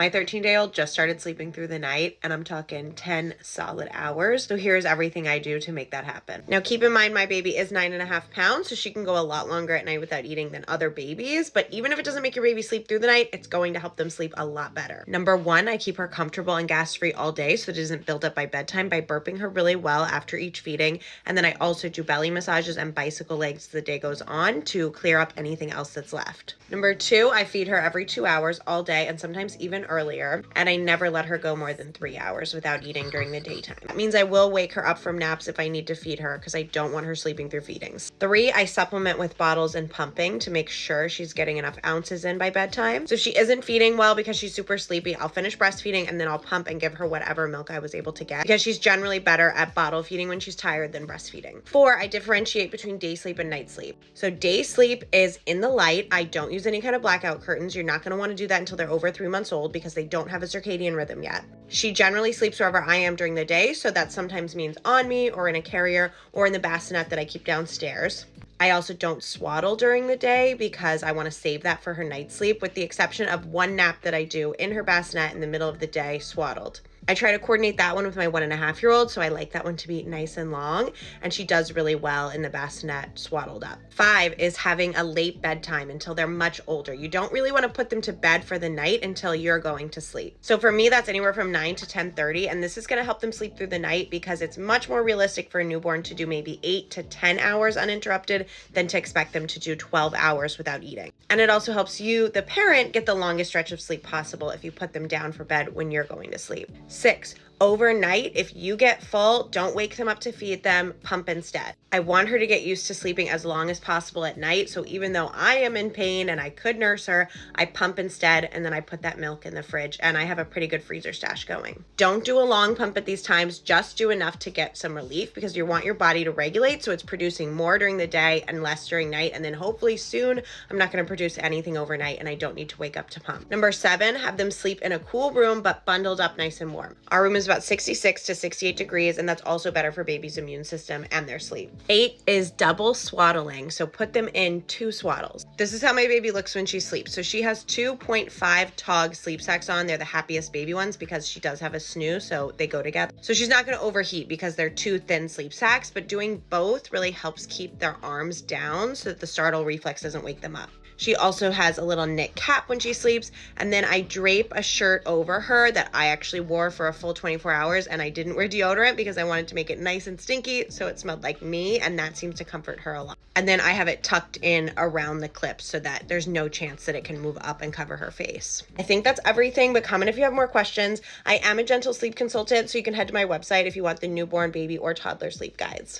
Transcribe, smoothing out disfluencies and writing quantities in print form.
My 13-day-old just started sleeping through the night, and I'm talking 10 solid hours. So here's everything I do to make that happen. Now, keep in mind, my baby is 9.5 pounds, so she can go a lot longer at night without eating than other babies. But even if it doesn't make your baby sleep through the night, it's going to help them sleep a lot better. Number one, I keep her comfortable and gas-free all day so it doesn't build up by bedtime by burping her really well after each feeding. And then I also do belly massages and bicycle legs as the day goes on to clear up anything else that's left. Number two, I feed her every 2 hours all day and sometimes even earlier, and I never let her go more than 3 hours without eating during the daytime. That means I will wake her up from naps if I need to feed her because I don't want her sleeping through feedings. Three, I supplement with bottles and pumping to make sure she's getting enough ounces in by bedtime. So if she isn't feeding well because she's super sleepy, I'll finish breastfeeding and then I'll pump and give her whatever milk I was able to get because she's generally better at bottle feeding when she's tired than breastfeeding. Four, I differentiate between day sleep and night sleep. So day sleep is in the light. I don't use any kind of blackout curtains. You're not going to want to do that until they're over 3 months old because they don't have a circadian rhythm yet. She generally sleeps wherever I am during the day, so that sometimes means on me or in a carrier or in the bassinet that I keep downstairs. I also don't swaddle during the day because I want to save that for her night sleep, with the exception of one nap that I do in her bassinet in the middle of the day swaddled. I try to coordinate that one with my 1.5-year-old, so I like that one to be nice and long, and she does really well in the bassinet swaddled up. Five is having a late bedtime until they're much older. You don't really want to put them to bed for the night until you're going to sleep. So for me, that's anywhere from 9 to 10:30, and this is going to help them sleep through the night because it's much more realistic for a newborn to do maybe 8 to 10 hours uninterrupted than to expect them to do 12 hours without eating. And it also helps you, the parent, get the longest stretch of sleep possible if you put them down for bed when you're going to sleep. Six, overnight, if you get full, don't wake them up to feed them, pump instead. I want her to get used to sleeping as long as possible at night, so even though I am in pain and I could nurse her, I pump instead, and then I put that milk in the fridge, and I have a pretty good freezer stash going. Don't do a long pump at these times, just do enough to get some relief because you want your body to regulate so it's producing more during the day and less during night, and then hopefully soon I'm not going to produce anything overnight and I don't need to wake up to pump. Number seven, have them sleep in a cool room but bundled up nice and warm. Our room is about 66 to 68 degrees, and that's also better for baby's immune system and their sleep. Eight is double swaddling, so put them in 2 swaddles. This is how my baby looks when she sleeps. So she has 2.5 TOG sleep sacks on. They're the happiest baby ones because she does have a snoo, so they go together. So she's not going to overheat because they're 2 thin sleep sacks, but doing both really helps keep their arms down so that the startle reflex doesn't wake them up. She also has a little knit cap when she sleeps, and then I drape a shirt over her that I actually wore for a full 24 hours, and I didn't wear deodorant because I wanted to make it nice and stinky so it smelled like me, and that seems to comfort her a lot. And then I have it tucked in around the clip so that there's no chance that it can move up and cover her face. I think that's everything, but comment if you have more questions. I am a gentle sleep consultant, so you can head to my website if you want the newborn, baby, or toddler sleep guides.